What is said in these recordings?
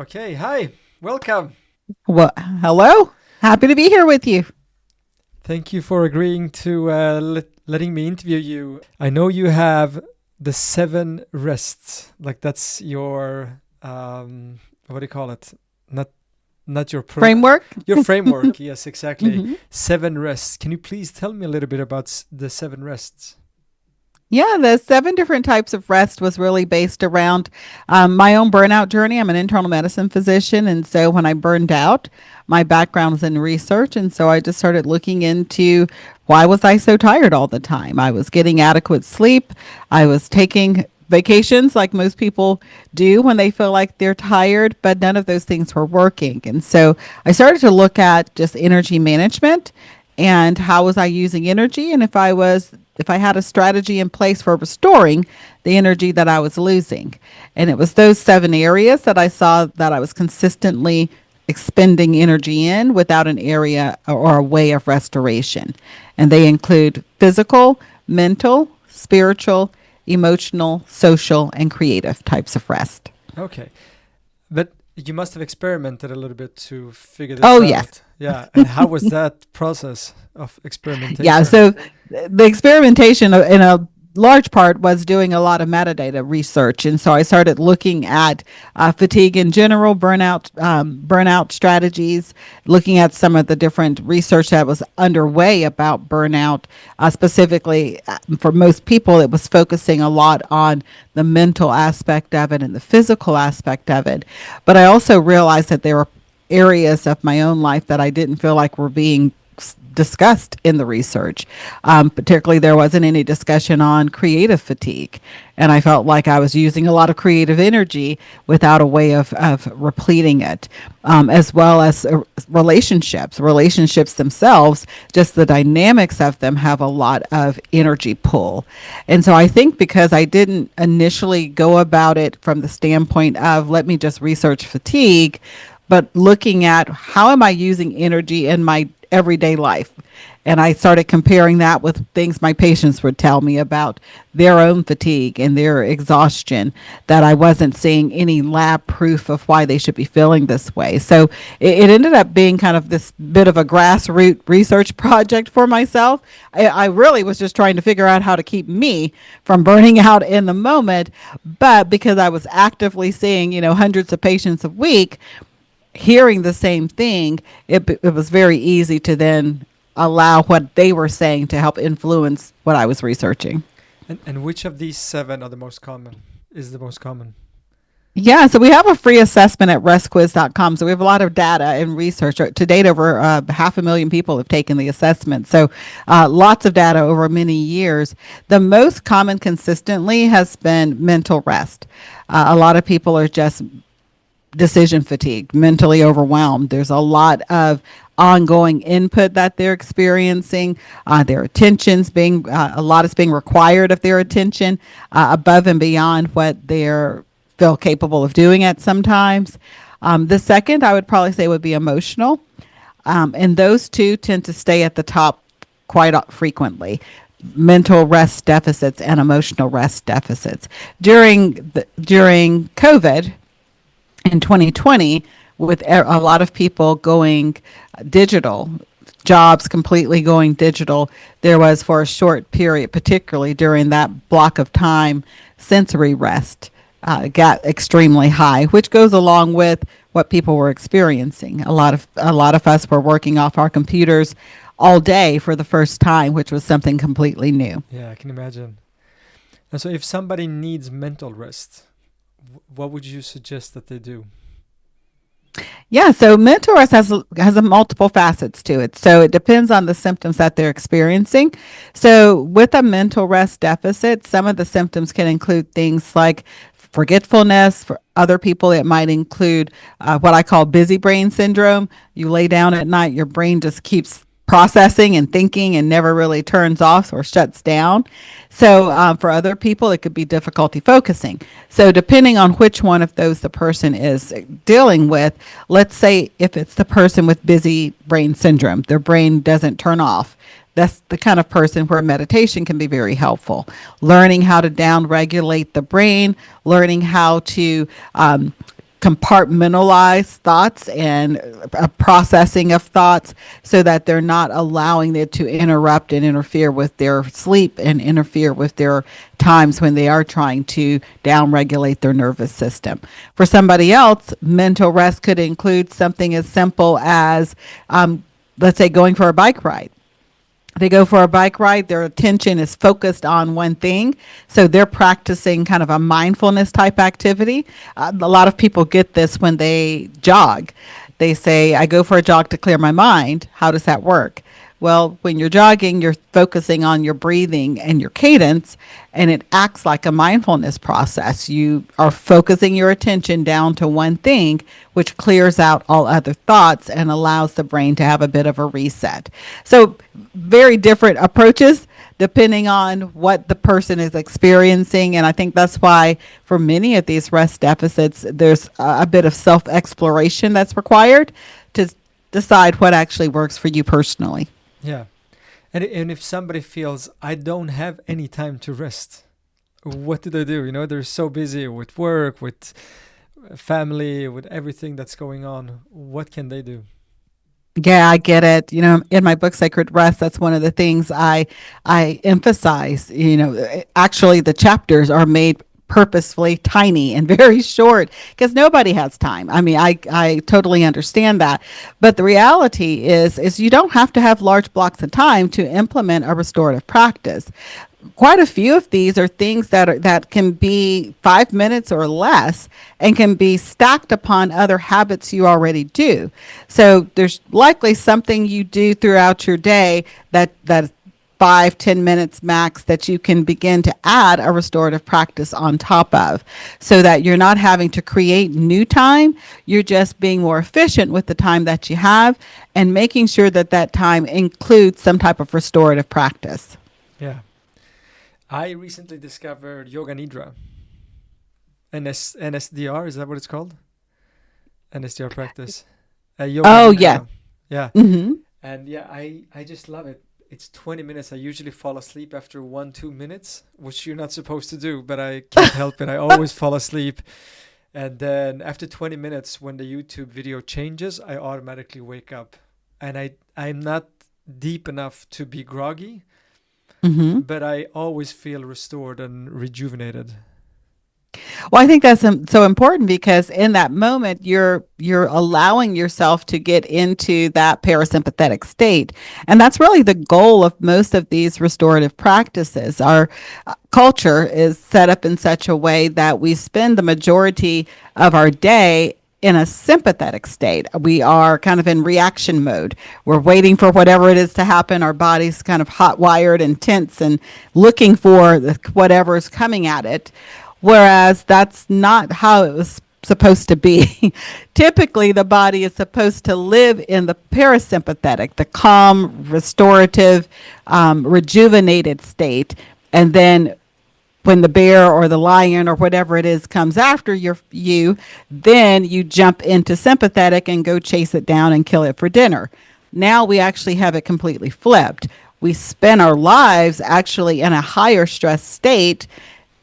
Okay, hi, welcome. Well, hello. Happy to be here with you. Thank you for agreeing to letting me interview you. I know you have the seven rests, like that's your what do you call it? Not not your Framework. your framework. Yes, exactly. hmm Seven rests. Can you please tell me a little bit about the seven rests? Yeah, the seven different types of rest was really based around my own burnout journey. I'm an internal medicine physician. And so when I burned out, my background was in research. And so I just started looking into why was I so tired all the time? I was getting adequate sleep. I was taking vacations like most people do when they feel like they're tired, but none of those things were working. And so I started to look at just energy management and how was I using energy, and if I had a strategy in place for restoring the energy that I was losing. And it was those seven areas that I saw that I was consistently expending energy in without an area or a way of restoration. And they include physical, mental, spiritual, emotional, social, and creative types of rest. Okay, but you must have experimented a little bit to figure this Oh, yes. out. Yeah, and how was that process of Yeah, experimentation? so the experimentation in a large part was doing a lot of metadata research, and so I started looking at fatigue in general, burnout strategies, looking at some of the different research that was underway about burnout. Specifically, for most people, it was focusing a lot on the mental aspect of it and the physical aspect of it. But I also realized that there were areas of my own life that I didn't feel like were being discussed in the research. Particularly, there wasn't any discussion on creative fatigue. And I felt like I was using a lot of creative energy without a way of repleting it, as well as relationships. Relationships themselves, just the dynamics of them have a lot of energy pull. And so I think because I didn't initially go about it from the standpoint of let me just research fatigue, but looking at how am I using energy in my everyday life. And I started comparing that with things my patients would tell me about their own fatigue and their exhaustion, that I wasn't seeing any lab proof of why they should be feeling this way. So it ended up being kind of this bit of a grassroots research project for myself. I really was just trying to figure out how to keep me from burning out in the moment. But because I was actively seeing, hundreds of patients a week, hearing the same thing, it was very easy to then allow what they were saying to help influence what I was researching. And which of these seven are the most common? Is the most common? Yeah, so we have a free assessment at restquiz.com. So we have a lot of data and research. To date, over 500,000 people have taken the assessment. So lots of data over many years. The most common consistently has been mental rest. A lot of people are just decision fatigue, mentally overwhelmed. There's a lot of ongoing input that they're experiencing. Their attention's being a lot is being required of their attention above and beyond what they're feel capable of doing at sometimes. The second I would probably say would be emotional, and those two tend to stay at the top quite frequently. Mental rest deficits and emotional rest deficits during COVID in 2020, with a lot of people going digital, jobs completely going digital, there was for a short period, particularly during that block of time, sensory rest got extremely high, which goes along with what people were experiencing. A lot of us were working off our computers all day for the first time, which was something completely new. Yeah, I can imagine. And so if somebody needs mental rest, what would you suggest that they do? Yeah, so mental rest has a multiple facets to it. So it depends on the symptoms that they're experiencing. So with a mental rest deficit, some of the symptoms can include things like forgetfulness. For other people, it might include what I call busy brain syndrome. You lay down at night, your brain just keeps processing and thinking and never really turns off or shuts down. So for other people, it could be difficulty focusing. So depending on which one of those the person is dealing with, let's say if it's the person with busy brain syndrome, their brain doesn't turn off. That's the kind of person where meditation can be very helpful. Learning how to down regulate the brain, learning how to compartmentalize thoughts and a processing of thoughts so that they're not allowing it to interrupt and interfere with their sleep and interfere with their times when they are trying to downregulate their nervous system. For somebody else, mental rest could include something as simple as, let's say, going for a bike ride. They go for a bike ride, their attention is focused on one thing. So they're practicing kind of a mindfulness type activity. A lot of people get this when they jog. They say, I go for a jog to clear my mind. How does that work? Well, when you're jogging, you're focusing on your breathing and your cadence, and it acts like a mindfulness process. You are focusing your attention down to one thing, which clears out all other thoughts and allows the brain to have a bit of a reset. So, very different approaches depending on what the person is experiencing. And I think that's why for many of these rest deficits, there's a bit of self exploration that's required to decide what actually works for you personally. Yeah. And if somebody feels I don't have any time to rest, what do they do? You know, they're so busy with work, with family, with everything that's going on. What can they do? Yeah, I get it. You know, in my book Sacred Rest, that's one of the things I emphasize. You know, actually the chapters are made purposefully tiny and very short because nobody has time. I mean, I totally understand that. But the reality is you don't have to have large blocks of time to implement a restorative practice. Quite a few of these are things that can be 5 minutes or less and can be stacked upon other habits you already do. So there's likely something you do throughout your day that 5-10 minutes max that you can begin to add a restorative practice on top of, so that you're not having to create new time. You're just being more efficient with the time that you have and making sure that that time includes some type of restorative practice. Yeah. I recently discovered Yoga Nidra. NSDR, is that what it's called? NSDR practice. Yoga Oh, Nidra. yeah. Yeah. Mm-hmm. And yeah, I just love it. It's 20 minutes. I usually fall asleep after 1-2 minutes, which you're not supposed to do, but I can't help it. I always fall asleep. And then after 20 minutes, when the YouTube video changes, I automatically wake up. And I'm not deep enough to be groggy, Mm-hmm. but I always feel restored and rejuvenated. Well, I think that's so important because in that moment you're allowing yourself to get into that parasympathetic state, and that's really the goal of most of these restorative practices. Our culture is set up in such a way that we spend the majority of our day in a sympathetic state. We are kind of in reaction mode. We're waiting for whatever it is to happen. Our body's kind of hot wired and tense and looking for whatever is coming at it. Whereas that's not how it was supposed to be. Typically, the body is supposed to live in the parasympathetic, the calm, restorative, rejuvenated state. And then when the bear or the lion or whatever it is comes after you, then you jump into sympathetic and go chase it down and kill it for dinner. Now we actually have it completely flipped. We spend our lives actually in a higher stress state,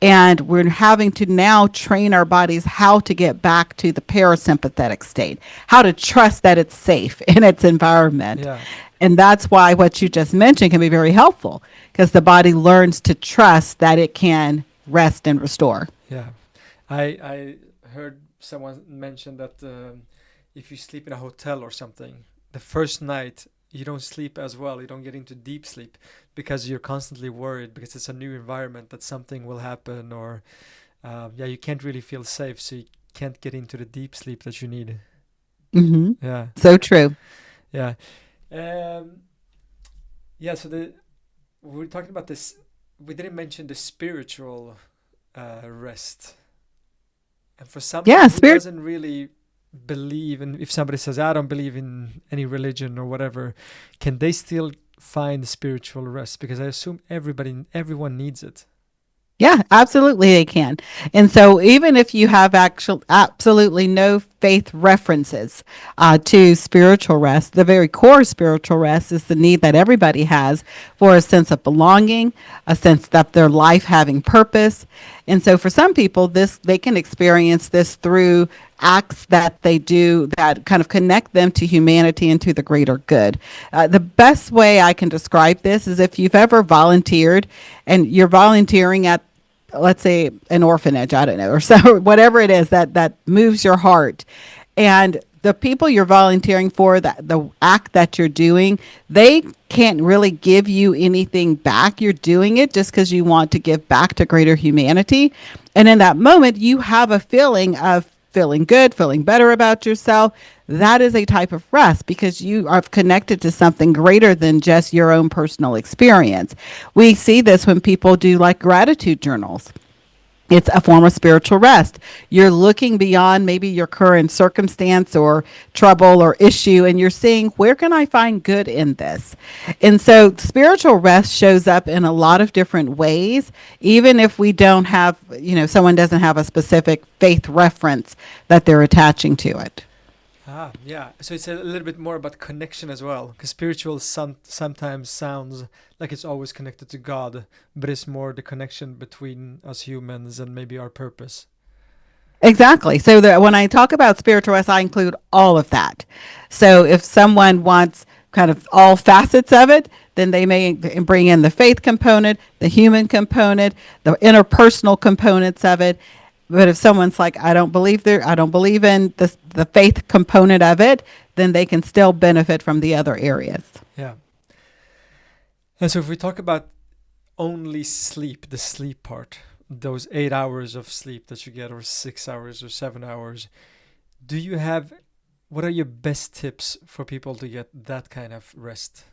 and we're having to now train our bodies how to get back to the parasympathetic state, how to trust that it's safe in its environment. Yeah. And that's why what you just mentioned can be very helpful, because the body learns to trust that it can rest and restore. Yeah. I heard someone mention that if you sleep in a hotel or something, the first night you don't sleep as well. You don't get into deep sleep because you're constantly worried because it's a new environment that something will happen, or you can't really feel safe, so you can't get into the deep sleep that you need. Mm-hmm. Yeah. So true. Yeah. So we're talking about this. We didn't mention the spiritual rest, and for somebody Yeah, who doesn't really believe, and if somebody says I don't believe in any religion or whatever, can they still find spiritual rest? Because I assume everyone needs it. Yeah, absolutely they can. And so even if you have absolutely no faith references to spiritual rest. The very core of spiritual rest is the need that everybody has for a sense of belonging, a sense that their life having purpose. And so for some people, they can experience this through acts that they do that kind of connect them to humanity and to the greater good. The best way I can describe this is if you've ever volunteered and you're volunteering at, let's say, an orphanage, I don't know, or so, whatever it is that moves your heart. And the people you're volunteering for, that the act that you're doing, they can't really give you anything back. You're doing it just because you want to give back to greater humanity. And in that moment, you have a feeling of feeling good, feeling better about yourself. That is a type of rest because you are connected to something greater than just your own personal experience. We see this when people do like gratitude journals. It's a form of spiritual rest. You're looking beyond maybe your current circumstance or trouble or issue, and you're seeing, where can I find good in this? And so spiritual rest shows up in a lot of different ways, even if we don't have, someone doesn't have a specific faith reference that they're attaching to it. Ah, yeah. So it's a little bit more about connection as well, because spiritual sometimes sounds like it's always connected to God, but it's more the connection between us humans and maybe our purpose. Exactly. So when I talk about spiritual rest, I include all of that. So if someone wants kind of all facets of it, then they may bring in the faith component, the human component, the interpersonal components of it. But if someone's like, I don't believe in the faith component of it, then they can still benefit from the other areas. Yeah. And so if we talk about only sleep, the sleep part, those 8 hours of sleep that you get, or 6 hours or 7 hours, what are your best tips for people to get that kind of rest?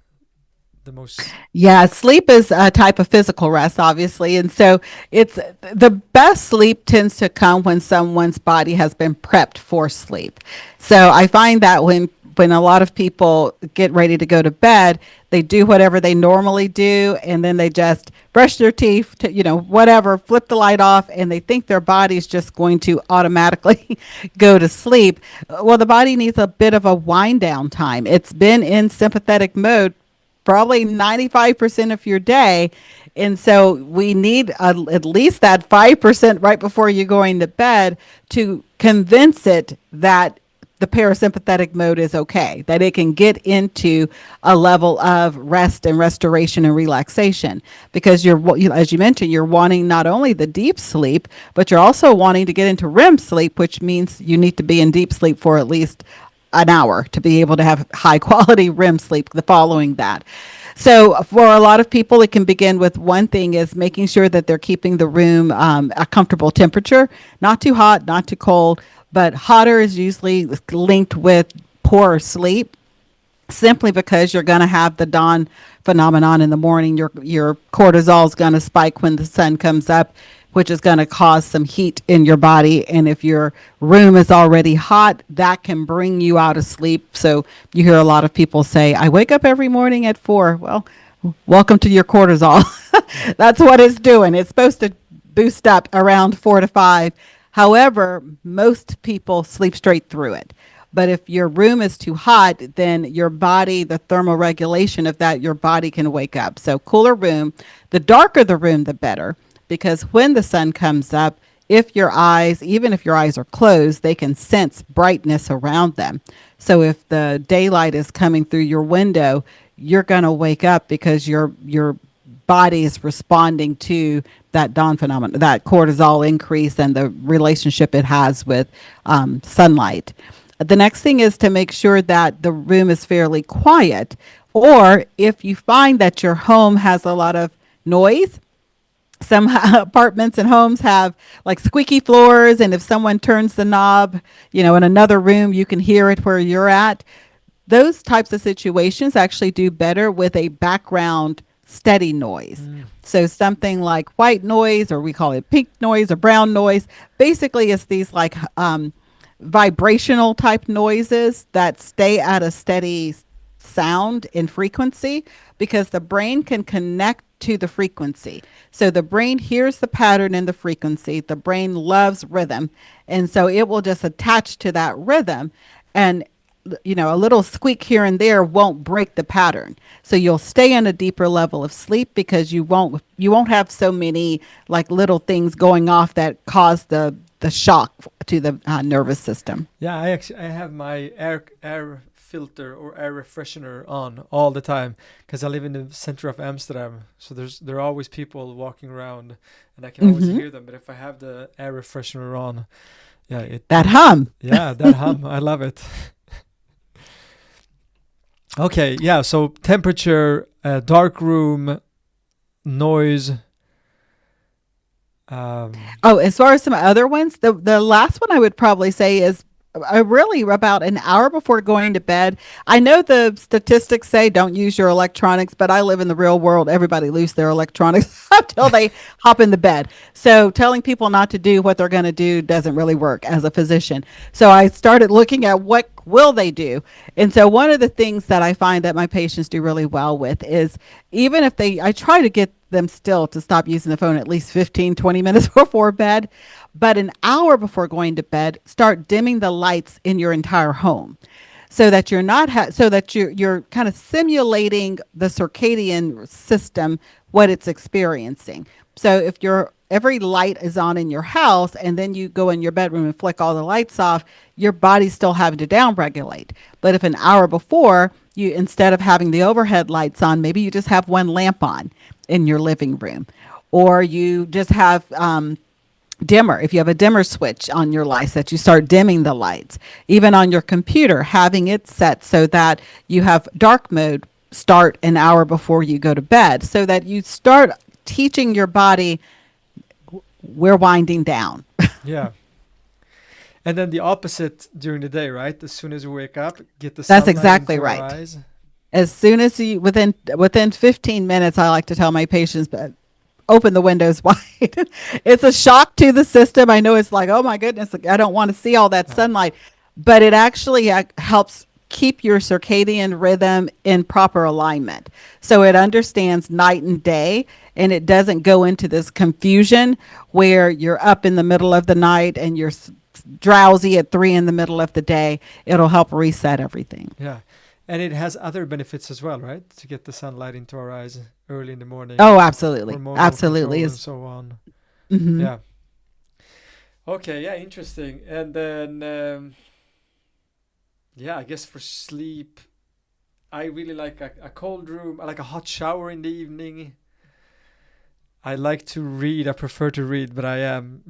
The most. Yeah, sleep is a type of physical rest, obviously. And so it's the best sleep tends to come when someone's body has been prepped for sleep. So I find that when a lot of people get ready to go to bed, they do whatever they normally do, and then they just brush their teeth, whatever, flip the light off, and they think their body's just going to automatically go to sleep. Well, the body needs a bit of a wind down time. It's been in sympathetic mode probably 95% of your day. And so we need at least that 5% right before you're going to bed to convince it that the parasympathetic mode is okay, that it can get into a level of rest and restoration and relaxation. Because as you mentioned, you're wanting not only the deep sleep, but you're also wanting to get into REM sleep, which means you need to be in deep sleep for at least an hour to be able to have high quality REM sleep the following that. So for a lot of people, it can begin with one thing is making sure that they're keeping the room a comfortable temperature, not too hot, not too cold, but hotter is usually linked with poorer sleep, simply because you're going to have the dawn phenomenon in the morning. Your cortisol is going to spike when the sun comes up, which is going to cause some heat in your body. And if your room is already hot, that can bring you out of sleep. So you hear a lot of people say, I wake up every morning at 4. Well, welcome to your cortisol. That's what it's doing. It's supposed to boost up around 4 to 5. However, most people sleep straight through it. But if your room is too hot, then your body, the thermal regulation of that, your body can wake up. So cooler room, the darker the room, the better. Because when the sun comes up, even if your eyes are closed, they can sense brightness around them. So if the daylight is coming through your window, you're going to wake up because your body is responding to that dawn phenomenon, that cortisol increase and the relationship it has with sunlight. The next thing is to make sure that the room is fairly quiet. Or if you find that your home has a lot of noise, some apartments and homes have like squeaky floors, and if someone turns the knob, in another room, you can hear it where you're at. Those types of situations actually do better with a background steady noise. So something like white noise, or we call it pink noise or brown noise. Basically, it's these like vibrational type noises that stay at a steady sound in frequency, because the brain can connect to the frequency. So the brain hears the pattern in the frequency. The brain loves rhythm. And so it will just attach to that rhythm. And a little squeak here and there won't break the pattern. So you'll stay in a deeper level of sleep because you won't have so many like little things going off that cause the shock to the nervous system. Yeah, I have my air filter or air refreshener on all the time because I live in the center of Amsterdam. So there are always people walking around, and I can always Hmm. hear them. But if I have the air refreshener on, yeah, That hum. yeah, that hum, I love it. Okay, yeah. So temperature, dark room, noise. Um, Oh, as far as some other ones, the last one I would probably say is really about an hour before going to bed. I know the statistics say don't use your electronics, but I live in the real world. Everybody leaves their electronics until they hop in the bed. So telling people not to do what they're going to do doesn't really work as a physician. So I started looking at what will they do. And so one of the things that I find that my patients do really well with is even if I try to get them still to stop using the phone at least 15, 20 minutes before bed. But an hour before going to bed, start dimming the lights in your entire home so that you're not so that you're kind of simulating the circadian system, what it's experiencing. So if every light is on in your house and then you go in your bedroom and flick all the lights off, your body's still having to downregulate. But if an hour before, you instead of having the overhead lights on, maybe you just have one lamp on in your living room, or you just have dimmer. If you have a dimmer switch on your lights, that you start dimming the lights. Even on your computer, having it set so that you have dark mode start an hour before you go to bed, so that you start teaching your body we're winding down. yeah. And then the opposite during the day, right? As soon as you wake up, get the That's sunlight exactly into our right. eyes. As soon as you within 15 minutes, I like to tell my patients, open the windows wide. It's a shock to the system. I know it's like, oh my goodness, I don't want to see all that Uh, sunlight, but it actually helps keep your circadian rhythm in proper alignment. So it understands night and day, and it doesn't go into this confusion where you're up in the middle of the night and you're drowsy at 3 in the middle of the day. It'll help reset everything. yeah. And it has other benefits as well, right? To get the sunlight into our eyes early in the morning, Oh, absolutely. hormonal Absolutely control and is. so on. Hmm. Yeah. Okay, yeah, interesting. And then yeah, I guess for sleep, I really like a cold room. I like a hot shower in the evening. I like to read. I prefer to read, but I am,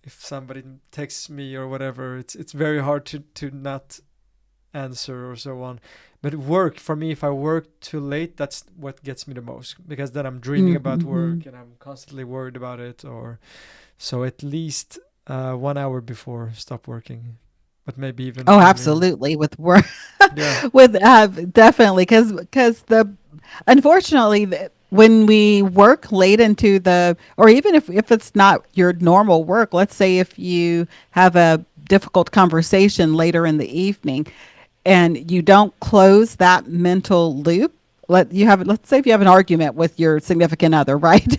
if somebody texts me or whatever, it's very hard to not answer or so on. But work for me, if I work too late, that's what gets me the most because then I'm dreaming about Hmm. work and I'm constantly worried about it. Or so at least 1 hour before stop working, but maybe even Oh, earlier. absolutely. With work, Yeah, with definitely, because the unfortunately when we work late into the, or even if it's not your normal work, let's say if you have a difficult conversation later in the evening, and you don't close that mental loop. Let's say if you have an argument with your significant other, right?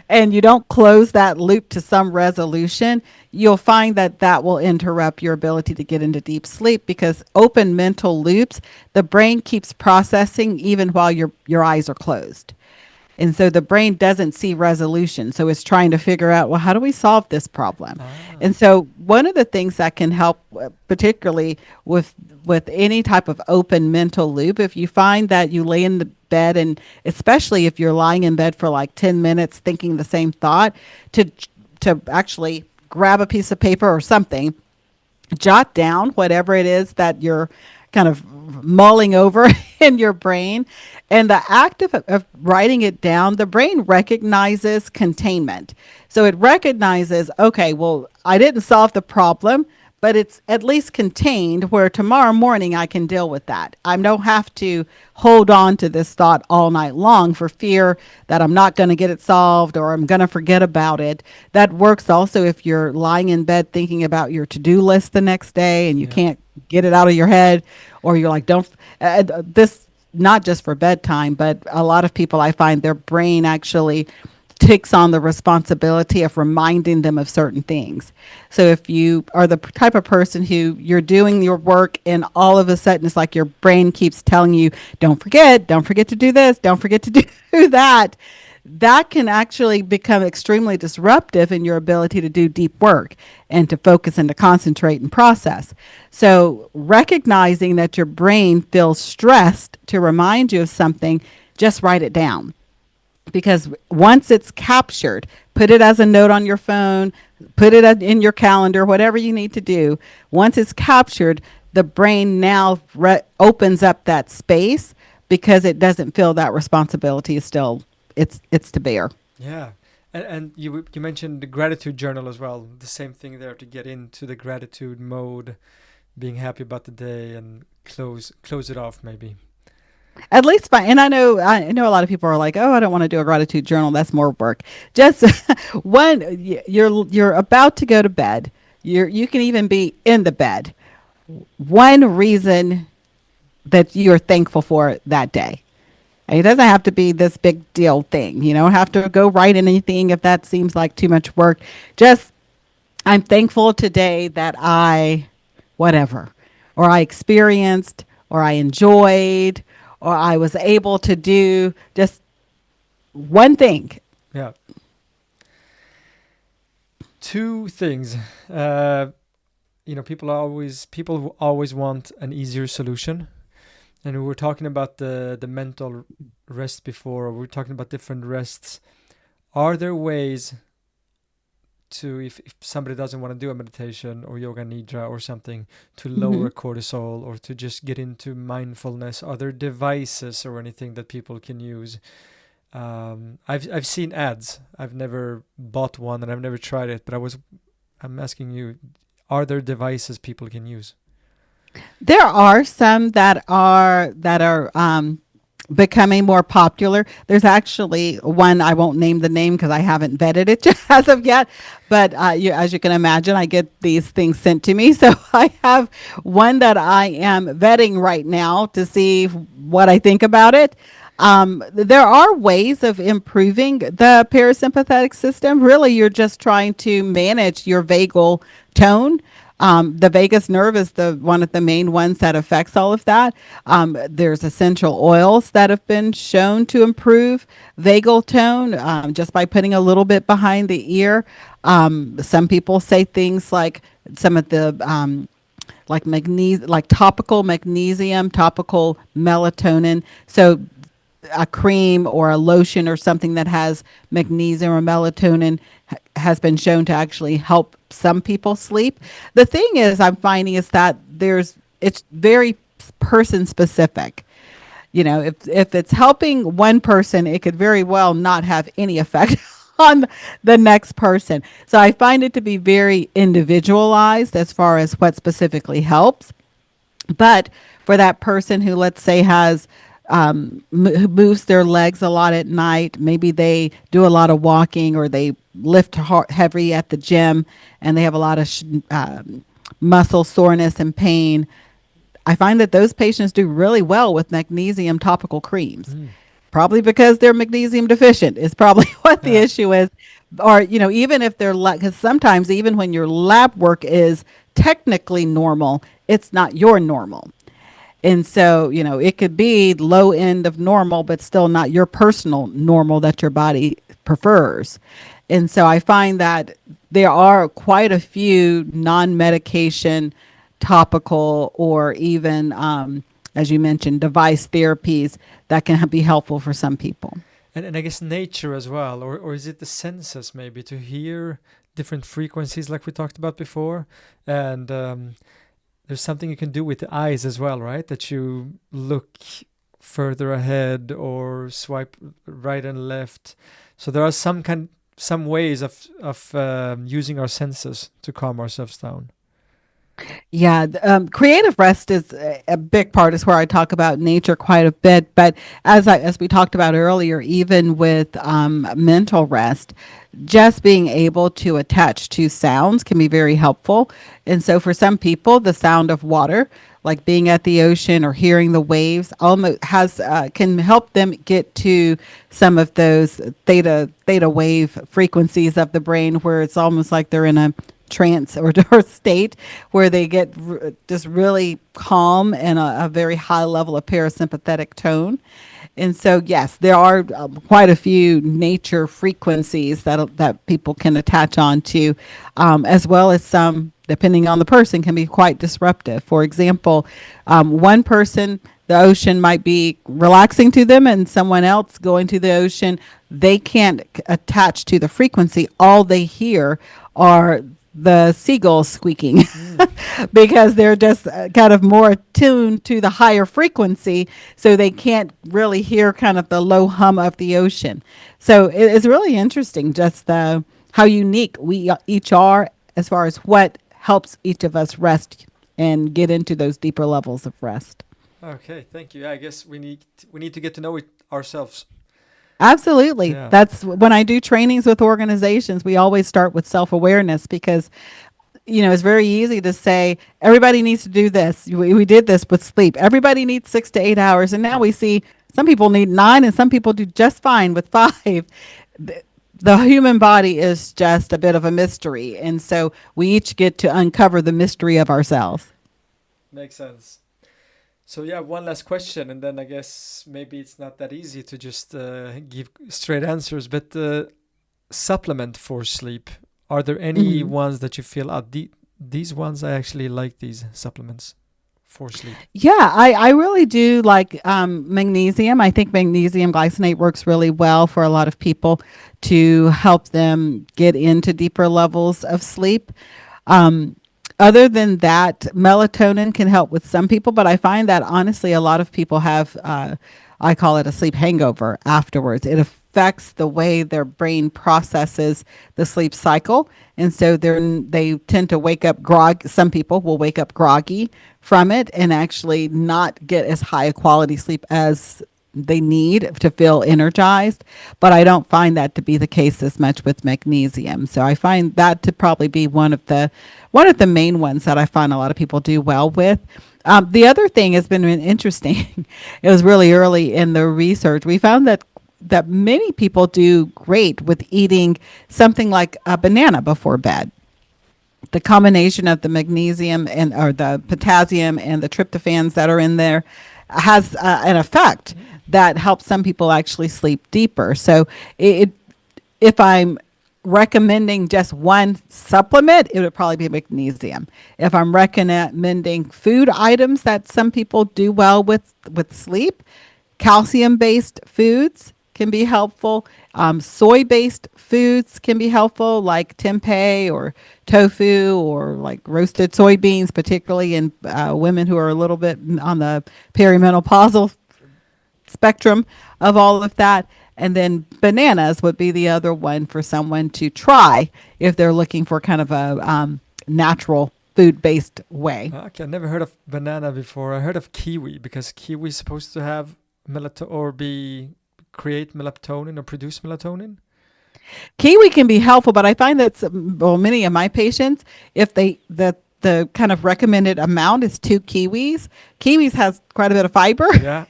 And you don't close that loop to some resolution, you'll find that that will interrupt your ability to get into deep sleep, because open mental loops, the brain keeps processing even while your eyes are closed. And so the brain doesn't see resolution. So it's trying to figure out, well, how do we solve this problem? ah, And so one of the things that can help, particularly with any type of open mental loop, if you find that you lay in the bed, and especially if you're lying in bed for like 10 minutes thinking the same thought, to actually grab a piece of paper or something, jot down whatever it is that you're kind of mulling over in your brain. And the act of writing it down, the brain recognizes containment. So it recognizes, okay, well, I didn't solve the problem, but it's at least contained where tomorrow morning I can deal with that. I don't have to hold on to this thought all night long for fear that I'm not going to get it solved or I'm going to forget about it. That works also if you're lying in bed thinking about your to-do list the next day and you yeah, can't get it out of your head, or you're like, don't, this, not just for bedtime, but a lot of people, I find their brain actually takes on the responsibility of reminding them of certain things. So if you are the type of person who you're doing your work and all of a sudden it's like your brain keeps telling you, don't forget to do this, don't forget to do that, that can actually become extremely disruptive in your ability to do deep work and to focus and to concentrate and process. So recognizing that your brain feels stressed to remind you of something, just write it down. Because once it's captured, put it as a note on your phone, put it in your calendar, whatever you need to do. Once it's captured, the brain now opens up that space because it doesn't feel that responsibility is still it's to bear. Yeah. And you mentioned the gratitude journal as well. The same thing there, to get into the gratitude mode, being happy about the day and close it off maybe. At least fine. And I know a lot of people are like, oh, I don't want to do a gratitude journal. That's more work. Just when you're about to go to bed, you can even be in the bed. One reason that you're thankful for that day. It doesn't have to be this big deal thing. You don't have to go write anything if that seems like too much work. Just, I'm thankful today that whatever, or I experienced, or I enjoyed, or I was able to do just one thing. Yeah. Two things. People always want an easier solution. And we were talking about the mental rest before. We were talking about different rests. Are there ways to, if somebody doesn't want to do a meditation or yoga nidra or something, to lower cortisol or to just get into mindfulness? Are there devices or anything that people can use? I've seen ads. I've never bought one and I've never tried it, but I'm asking you, are there devices people can use? There are some that are becoming more popular. There's actually one, I won't name the name because I haven't vetted it as of yet, but as you can imagine, I get these things sent to me. So I have one that I am vetting right now to see what I think about it. There are ways of improving the parasympathetic system. Really, you're just trying to manage your vagal tone. The vagus nerve is one of the main ones that affects all of that. There's essential oils that have been shown to improve vagal tone just by putting a little bit behind the ear. Some people say things like some of the like magnesium, like topical magnesium, topical melatonin. So a cream or a lotion or something that has magnesium or melatonin has been shown to actually help some people sleep. The thing is, I'm finding is that it's very person specific. If it's helping one person, it could very well not have any effect on the next person. So I find it to be very individualized as far as what specifically helps. But for that person who, let's say, has moves their legs a lot at night. Maybe they do a lot of walking or they lift heavy at the gym and they have a lot of muscle soreness and pain. I find that those patients do really well with magnesium topical creams, probably because they're magnesium deficient is probably what the issue is. Or, even if they're, because sometimes even when your lab work is technically normal, it's not your normal. And so, it could be low end of normal, but still not your personal normal that your body prefers. And so I find that there are quite a few non-medication, topical, or even, as you mentioned, device therapies that can be helpful for some people. And I guess nature as well, or is it the senses maybe, to hear different frequencies like we talked about before? And there's something you can do with the eyes as well, right? That you look further ahead or swipe right and left. So there are some ways of using our senses to calm ourselves down. Yeah, creative rest is a big part. Is where I talk about nature quite a bit. But as we talked about earlier, even with mental rest, just being able to attach to sounds can be very helpful. And so for some people, the sound of water like being at the ocean or hearing the waves, almost has can help them get to some of those theta wave frequencies of the brain, where it's almost like they're in a trance or state where they get just really calm and a very high level of parasympathetic tone. And so, yes, there are quite a few nature frequencies that people can attach on to, as well as some, depending on the person, can be quite disruptive. For example, one person, the ocean might be relaxing to them, and someone else going to the ocean, they can't attach to the frequency. All they hear are the seagulls squeaking because they're just kind of more attuned to the higher frequency, so they can't really hear kind of the low hum of the ocean. So it's really interesting just how unique we each are as far as what helps each of us rest and get into those deeper levels of rest. Okay, thank you. I guess we need to get to know it ourselves. Absolutely. Yeah. That's when I do trainings with organizations, we always start with self-awareness because it's very easy to say everybody needs to do this. We did this with sleep. Everybody needs 6 to 8 hours. And now Yeah. we see some people need 9 and some people do just fine with 5. The human body is just a bit of a mystery. And so we each get to uncover the mystery of ourselves. Makes sense. So yeah, one last question, and then I guess maybe it's not that easy to just give straight answers. But supplement for sleep. Are there any Mhm. ones that you feel these ones I actually like these supplements for sleep? Yeah, I really do like magnesium. I think magnesium glycinate works really well for a lot of people to help them get into deeper levels of sleep. Um, Other than that, melatonin can help with some people, but I find that honestly, a lot of people have, I call it a sleep hangover afterwards. It affects the way their brain processes the sleep cycle. And so they tend to wake up some people will wake up groggy from it and actually not get as high a quality sleep as they need to feel energized. But I don't find that to be the case as much with magnesium. So I find that to probably be one of the main ones that I find a lot of people do well with. The other thing has been interesting. It was really early in the research. We found that many people do great with eating something like a banana before bed. The combination of the magnesium and or the potassium and the tryptophans that are in there has an effect that helps some people actually sleep deeper. So if I'm recommending just one supplement, it would probably be magnesium. If I'm recommending food items that some people do well with sleep, calcium-based foods can be helpful. Soy-based foods can be helpful, like tempeh or tofu or like roasted soybeans, particularly in women who are a little bit on the perimenopausal spectrum of all of that. And then bananas would be the other one for someone to try if they're looking for kind of a natural food-based way. Okay, I never heard of banana before. I heard of kiwi because kiwi is supposed to have create melatonin or produce melatonin. Kiwi can be helpful, but I find that many of my patients, if the kind of recommended amount is 2 kiwis. Kiwis has quite a bit of fiber. Yeah.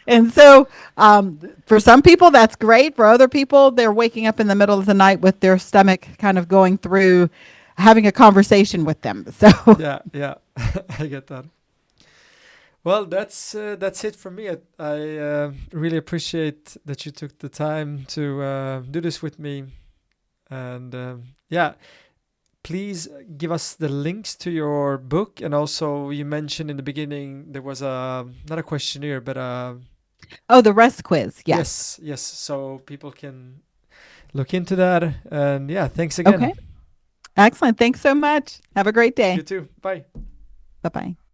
And so for some people, that's great. For other people, they're waking up in the middle of the night with their stomach kind of going through having a conversation with them. So Yeah. I get that. Well, that's it for me. I really appreciate that you took the time to do this with me, and yeah, please give us the links to your book. And also, you mentioned in the beginning there was not a questionnaire, but the rest quiz. Yes. yes. So people can look into that. And yeah, thanks again. Okay. Excellent. Thanks so much. Have a great day. You too. Bye. Bye-bye.